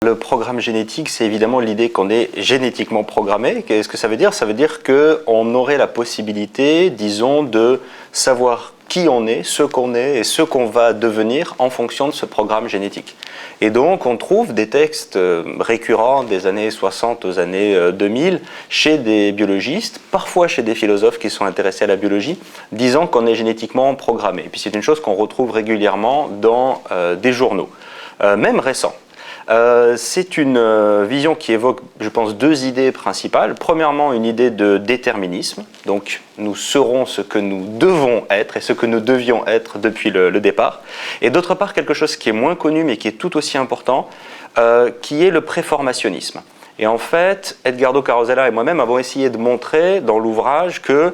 Le programme génétique, c'est évidemment l'idée qu'on est génétiquement programmé. Qu'est-ce que ça veut dire? Ça veut dire qu'on aurait la possibilité, disons, de savoir qui on est, ce qu'on est et ce qu'on va devenir en fonction de ce programme génétique. Et donc, on trouve des textes récurrents des années 60 aux années 2000 chez des biologistes, parfois chez des philosophes qui sont intéressés à la biologie, disant qu'on est génétiquement programmé. Et puis c'est une chose qu'on retrouve régulièrement dans des journaux, même récents. C'est une vision qui évoque, je pense, deux idées principales. Premièrement, une idée de déterminisme. Donc, nous serons ce que nous devons être et ce que nous devions être depuis le départ. Et d'autre part, quelque chose qui est moins connu, mais qui est tout aussi important, qui est le préformationnisme. Et en fait, Edgardo Carosella et moi-même avons essayé de montrer dans l'ouvrage que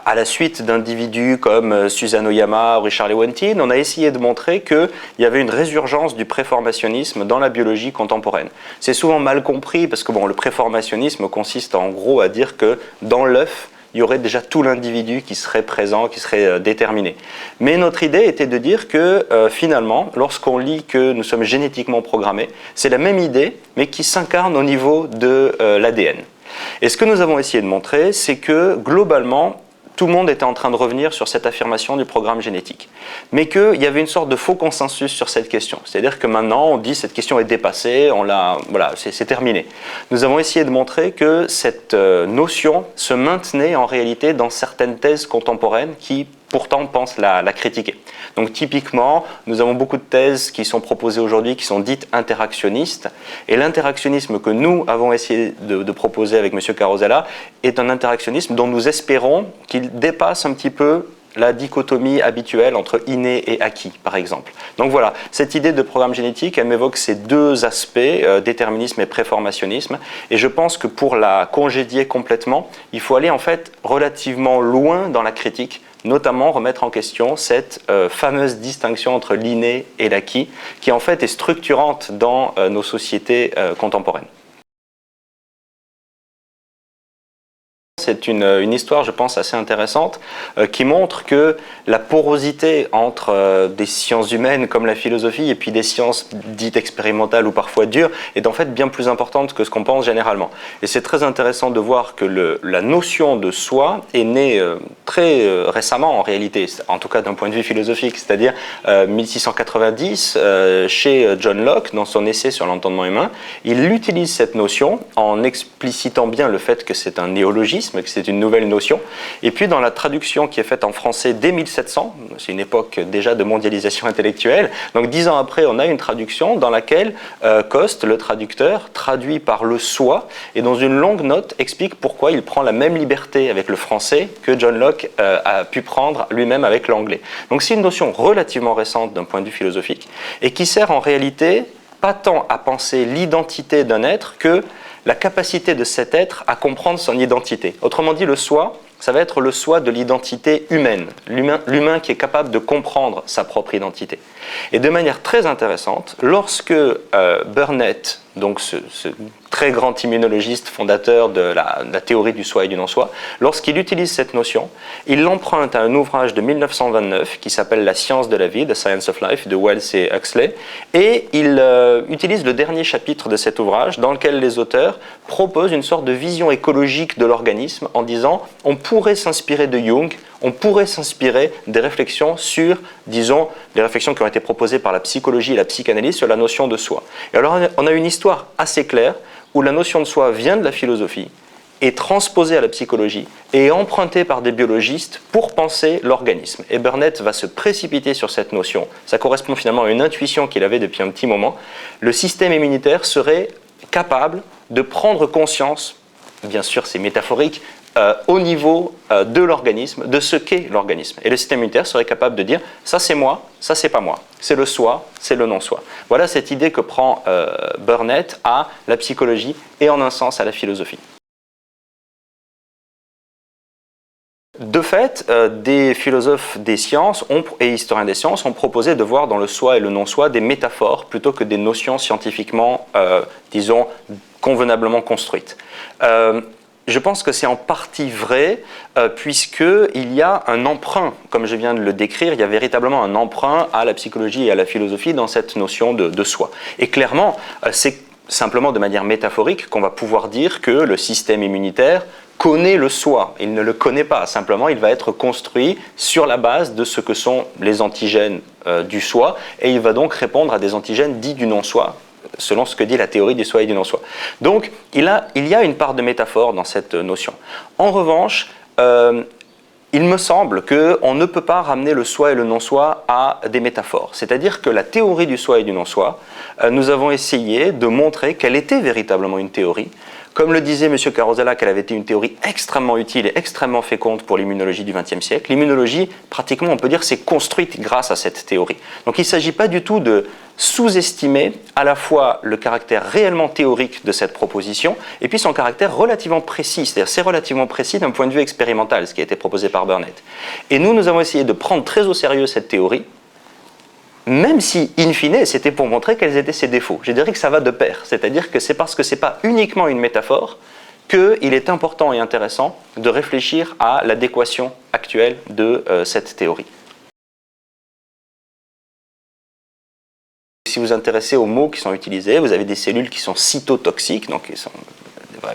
à la suite d'individus comme Suzanne Oyama ou Richard Lewontin, on a essayé de montrer qu'il y avait une résurgence du préformationnisme dans la biologie contemporaine. C'est souvent mal compris parce que le préformationnisme consiste en gros à dire que dans l'œuf, il y aurait déjà tout l'individu qui serait présent, qui serait déterminé. Mais notre idée était de dire que finalement, lorsqu'on lit que nous sommes génétiquement programmés, c'est la même idée, mais qui s'incarne au niveau de l'ADN. Et ce que nous avons essayé de montrer, c'est que globalement, tout le monde était en train de revenir sur cette affirmation du programme génétique. Mais qu'il y avait une sorte de faux consensus sur cette question. C'est-à-dire que maintenant, on dit cette question est dépassée, voilà, c'est terminé. Nous avons essayé de montrer que cette notion se maintenait en réalité dans certaines thèses contemporaines qui pourtant pensent la critiquer. Donc typiquement, nous avons beaucoup de thèses qui sont proposées aujourd'hui qui sont dites interactionnistes, et l'interactionnisme que nous avons essayé de proposer avec M. Carosella est un interactionnisme dont nous espérons qu'il dépasse un petit peu la dichotomie habituelle entre inné et acquis, par exemple. Donc voilà, cette idée de programme génétique, elle m'évoque ces deux aspects, déterminisme et préformationnisme, et je pense que pour la congédier complètement, il faut aller en fait relativement loin dans la critique, notamment remettre en question cette fameuse distinction entre l'inné et l'acquis, qui en fait est structurante dans nos sociétés contemporaines. C'est une histoire, je pense, assez intéressante qui montre que la porosité entre des sciences humaines comme la philosophie et puis des sciences dites expérimentales ou parfois dures est en fait bien plus importante que ce qu'on pense généralement. Et c'est très intéressant de voir que la notion de soi est née très récemment en réalité, en tout cas d'un point de vue philosophique, c'est-à-dire 1690 chez John Locke dans son essai sur l'entendement humain. Il utilise cette notion en explicitant bien le fait que c'est un néologisme, que c'est une nouvelle notion. Et puis dans la traduction qui est faite en français dès 1700, c'est une époque déjà de mondialisation intellectuelle, donc 10 ans après on a une traduction dans laquelle Coste, le traducteur, traduit par le soi et dans une longue note explique pourquoi il prend la même liberté avec le français que John Locke a pu prendre lui-même avec l'anglais. Donc c'est une notion relativement récente d'un point de vue philosophique et qui sert en réalité pas tant à penser l'identité d'un être que la capacité de cet être à comprendre son identité. Autrement dit, le soi, ça va être le soi de l'identité humaine, l'humain qui est capable de comprendre sa propre identité. Et de manière très intéressante, lorsque Burnett, donc ce très grand immunologiste fondateur de la théorie du soi et du non-soi, lorsqu'il utilise cette notion, il l'emprunte à un ouvrage de 1929 qui s'appelle La science de la vie, The Science of Life, de Wells et Huxley, et il utilise le dernier chapitre de cet ouvrage dans lequel les auteurs proposent une sorte de vision écologique de l'organisme en disant on pourrait s'inspirer de Jung, on pourrait s'inspirer des réflexions sur, disons, les réflexions qui ont été proposées par la psychologie et la psychanalyse sur la notion de soi. Et alors on a une histoire assez claire où la notion de soi vient de la philosophie, est transposée à la psychologie et est empruntée par des biologistes pour penser l'organisme. Et Burnett va se précipiter sur cette notion. Ça correspond finalement à une intuition qu'il avait depuis un petit moment. Le système immunitaire serait capable de prendre conscience, bien sûr c'est métaphorique, au niveau de l'organisme, de ce qu'est l'organisme. Et le système immunitaire serait capable de dire « ça c'est moi, ça c'est pas moi, c'est le soi, c'est le non-soi ». Voilà cette idée que prend Burnett à la psychologie et en un sens à la philosophie. De fait, des philosophes des sciences et historiens des sciences ont proposé de voir dans le soi et le non-soi des métaphores plutôt que des notions scientifiquement, disons, convenablement construites. je pense que c'est en partie vrai, puisqu'il y a un emprunt, comme je viens de le décrire, il y a véritablement un emprunt à la psychologie et à la philosophie dans cette notion de soi. Et clairement, c'est simplement de manière métaphorique qu'on va pouvoir dire que le système immunitaire connaît le soi. Il ne le connaît pas, simplement il va être construit sur la base de ce que sont les antigènes du soi, et il va donc répondre à des antigènes dits du non-soi, selon ce que dit la théorie du soi et du non-soi. Donc, il y a une part de métaphore dans cette notion. En revanche, il me semble qu'on ne peut pas ramener le soi et le non-soi à des métaphores. C'est-à-dire que la théorie du soi et du non-soi, nous avons essayé de montrer qu'elle était véritablement une théorie. Comme le disait M. Carosella, qu'elle avait été une théorie extrêmement utile et extrêmement féconde pour l'immunologie du XXe siècle. L'immunologie, pratiquement, on peut dire, s'est construite grâce à cette théorie. Donc il ne s'agit pas du tout de sous-estimer à la fois le caractère réellement théorique de cette proposition et puis son caractère relativement précis. C'est-à-dire c'est relativement précis d'un point de vue expérimental, ce qui a été proposé par Burnett. Et nous avons essayé de prendre très au sérieux cette théorie, même si, in fine, c'était pour montrer quels étaient ses défauts. Je dirais que ça va de pair, c'est-à-dire que c'est parce que ce n'est pas uniquement une métaphore qu'il est important et intéressant de réfléchir à l'adéquation actuelle de cette théorie. Si vous vous intéressez aux mots qui sont utilisés, vous avez des cellules qui sont cytotoxiques, donc qui sont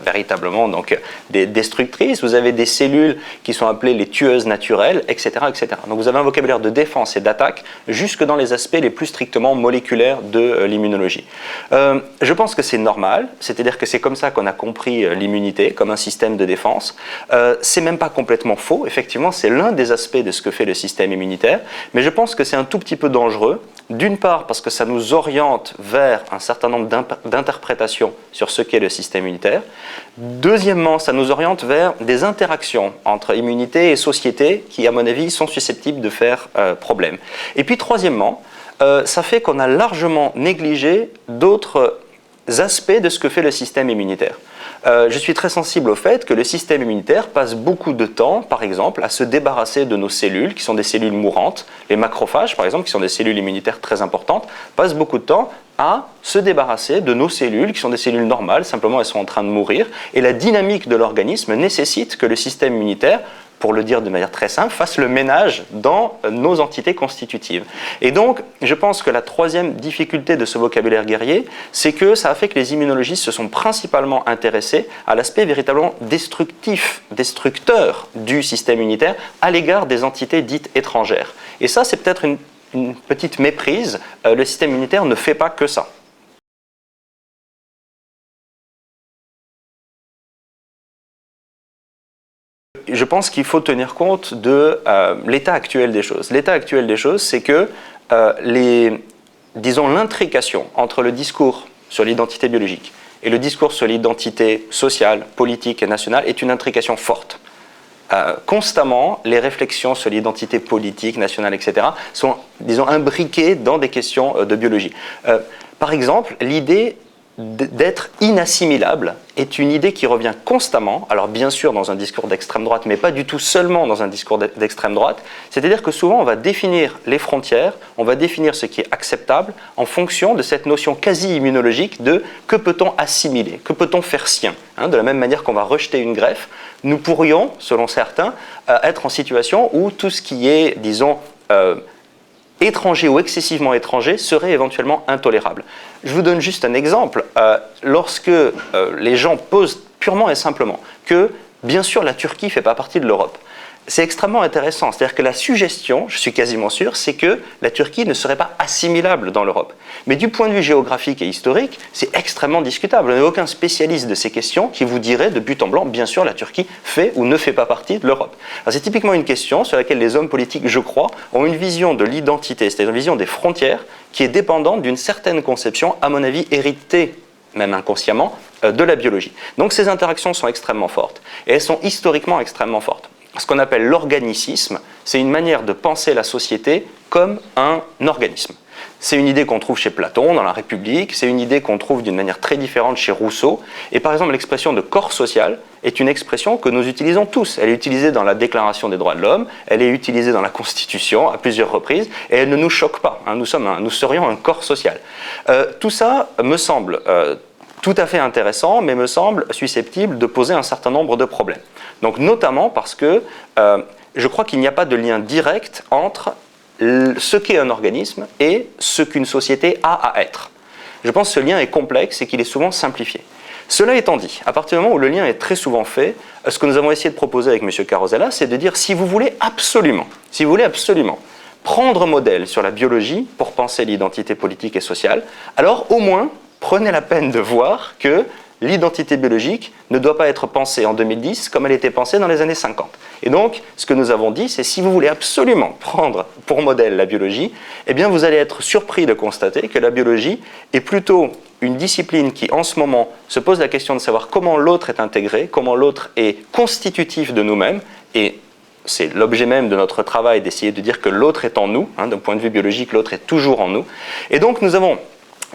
véritablement donc, des destructrices, vous avez des cellules qui sont appelées les tueuses naturelles, etc., etc. Donc vous avez un vocabulaire de défense et d'attaque jusque dans les aspects les plus strictement moléculaires de l'immunologie. Je pense que c'est normal, c'est-à-dire que c'est comme ça qu'on a compris l'immunité, comme un système de défense. C'est même pas complètement faux, effectivement c'est l'un des aspects de ce que fait le système immunitaire, mais je pense que c'est un tout petit peu dangereux, d'une part parce que ça nous oriente vers un certain nombre d'interprétations sur ce qu'est le système immunitaire. Deuxièmement, ça nous oriente vers des interactions entre immunité et société qui, à mon avis, sont susceptibles de faire problème. Et puis troisièmement, ça fait qu'on a largement négligé d'autres aspects de ce que fait le système immunitaire. Je suis très sensible au fait que le système immunitaire passe beaucoup de temps, par exemple, à se débarrasser de nos cellules, qui sont des cellules mourantes. Les macrophages, par exemple, qui sont des cellules immunitaires très importantes, passent beaucoup de temps à se débarrasser de nos cellules, qui sont des cellules normales, simplement elles sont en train de mourir. Et la dynamique de l'organisme nécessite que le système immunitaire, pour le dire de manière très simple, fasse le ménage dans nos entités constitutives. Et donc, je pense que la troisième difficulté de ce vocabulaire guerrier, c'est que ça a fait que les immunologistes se sont principalement intéressés à l'aspect véritablement destructif, destructeur du système immunitaire à l'égard des entités dites étrangères. Et ça, c'est peut-être une petite méprise. Le système immunitaire ne fait pas que ça. Je pense qu'il faut tenir compte de l'état actuel des choses. L'état actuel des choses, c'est que l'intrication entre le discours sur l'identité biologique et le discours sur l'identité sociale, politique et nationale est une intrication forte. Constamment, les réflexions sur l'identité politique, nationale, etc. sont, disons, imbriquées dans des questions de biologie. Par exemple, l'idée d'être inassimilable est une idée qui revient constamment, alors bien sûr dans un discours d'extrême droite, mais pas du tout seulement dans un discours d'extrême droite, c'est-à-dire que souvent on va définir les frontières, on va définir ce qui est acceptable en fonction de cette notion quasi-immunologique de que peut-on assimiler, que peut-on faire sien. De la même manière qu'on va rejeter une greffe, nous pourrions, selon certains, être en situation où tout ce qui est, disons, étranger ou excessivement étranger serait éventuellement intolérable. Je vous donne juste un exemple. Lorsque les gens posent purement et simplement que, bien sûr, la Turquie ne fait pas partie de l'Europe, c'est extrêmement intéressant. C'est-à-dire que la suggestion, je suis quasiment sûr, c'est que la Turquie ne serait pas assimilable dans l'Europe. Mais du point de vue géographique et historique, c'est extrêmement discutable. Il n'y a aucun spécialiste de ces questions qui vous dirait de but en blanc, bien sûr, la Turquie fait ou ne fait pas partie de l'Europe. C'est typiquement une question sur laquelle les hommes politiques, je crois, ont une vision de l'identité, c'est-à-dire une vision des frontières, qui est dépendante d'une certaine conception, à mon avis, héritée, même inconsciemment, de la biologie. Donc ces interactions sont extrêmement fortes. Et elles sont historiquement extrêmement fortes. Ce qu'on appelle l'organicisme, c'est une manière de penser la société comme un organisme. C'est une idée qu'on trouve chez Platon, dans la République, c'est une idée qu'on trouve d'une manière très différente chez Rousseau. Et par exemple, l'expression de corps social est une expression que nous utilisons tous. Elle est utilisée dans la Déclaration des droits de l'homme, elle est utilisée dans la Constitution à plusieurs reprises, et elle ne nous choque pas. Nous serions un corps social. Tout ça me semble tout à fait intéressant, mais me semble susceptible de poser un certain nombre de problèmes. Donc notamment parce que je crois qu'il n'y a pas de lien direct entre ce qu'est un organisme et ce qu'une société a à être. Je pense que ce lien est complexe et qu'il est souvent simplifié. Cela étant dit, à partir du moment où le lien est très souvent fait, ce que nous avons essayé de proposer avec M. Carosella, c'est de dire si vous voulez absolument prendre modèle sur la biologie pour penser l'identité politique et sociale, alors au moins prenez la peine de voir que l'identité biologique ne doit pas être pensée en 2010 comme elle était pensée dans les années 50. Et donc, ce que nous avons dit, c'est si vous voulez absolument prendre pour modèle la biologie, eh bien vous allez être surpris de constater que la biologie est plutôt une discipline qui, en ce moment, se pose la question de savoir comment l'autre est intégré, comment l'autre est constitutif de nous-mêmes, et c'est l'objet même de notre travail d'essayer de dire que l'autre est en nous, d'un point de vue biologique, l'autre est toujours en nous. Et donc, nous avons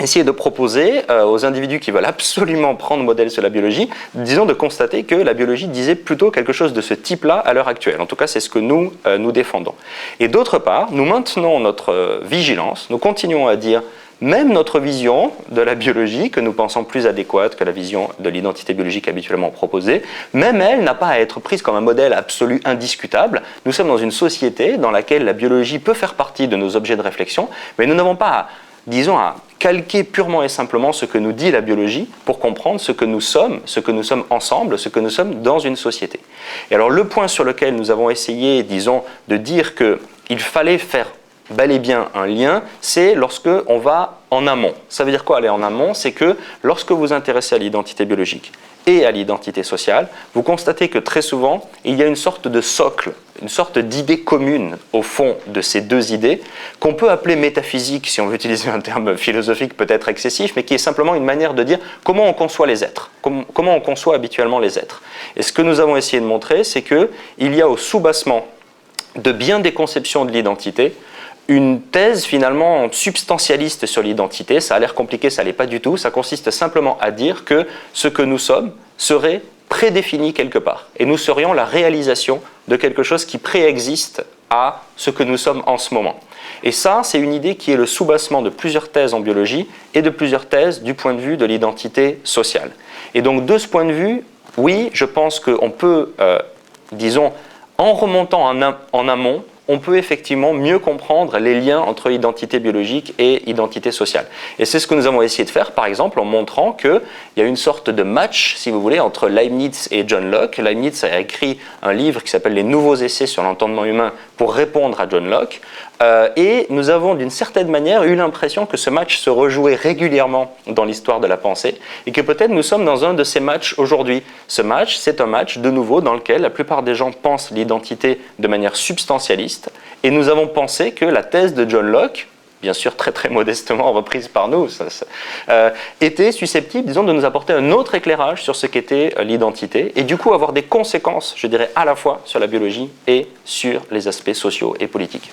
essayer de proposer aux individus qui veulent absolument prendre modèle sur la biologie, disons de constater que la biologie disait plutôt quelque chose de ce type-là à l'heure actuelle. En tout cas, c'est ce que nous défendons. Et d'autre part, nous maintenons notre vigilance, nous continuons à dire même notre vision de la biologie, que nous pensons plus adéquate que la vision de l'identité biologique habituellement proposée, même elle n'a pas à être prise comme un modèle absolu indiscutable. Nous sommes dans une société dans laquelle la biologie peut faire partie de nos objets de réflexion, mais nous n'avons pas à calquer purement et simplement ce que nous dit la biologie pour comprendre ce que nous sommes ensemble, ce que nous sommes dans une société. Et alors le point sur lequel nous avons essayé, disons, de dire qu'il fallait faire bel et bien un lien, c'est lorsque on va en amont. Ça veut dire quoi aller en amont? C'est que lorsque vous vous intéressez à l'identité biologique et à l'identité sociale, vous constatez que très souvent, il y a une sorte de socle, une sorte d'idée commune au fond de ces deux idées, qu'on peut appeler métaphysique, si on veut utiliser un terme philosophique peut-être excessif, mais qui est simplement une manière de dire comment on conçoit les êtres, comment on conçoit habituellement les êtres. Et ce que nous avons essayé de montrer, c'est qu'il y a au soubassement de bien des conceptions de l'identité, une thèse finalement substantialiste sur l'identité. Ça a l'air compliqué, ça ne l'est pas du tout. Ça consiste simplement à dire que ce que nous sommes serait prédéfini quelque part. Et nous serions la réalisation de quelque chose qui préexiste à ce que nous sommes en ce moment. Et ça, c'est une idée qui est le soubassement de plusieurs thèses en biologie et de plusieurs thèses du point de vue de l'identité sociale. Et donc de ce point de vue, oui, je pense qu'on peut, disons, en remontant en amont, on peut effectivement mieux comprendre les liens entre identité biologique et identité sociale. Et c'est ce que nous avons essayé de faire, par exemple, en montrant qu'il y a une sorte de match, si vous voulez, entre Leibniz et John Locke. Leibniz a écrit un livre qui s'appelle « Les nouveaux essais sur l'entendement humain » pour répondre à John Locke. Et nous avons d'une certaine manière eu l'impression que ce match se rejouait régulièrement dans l'histoire de la pensée et que peut-être nous sommes dans un de ces matchs aujourd'hui. Ce match, c'est un match de nouveau dans lequel la plupart des gens pensent l'identité de manière substantialiste et nous avons pensé que la thèse de John Locke, bien sûr très très modestement reprise par nous, était susceptible, disons, de nous apporter un autre éclairage sur ce qu'était l'identité et du coup avoir des conséquences, je dirais, à la fois sur la biologie et sur les aspects sociaux et politiques.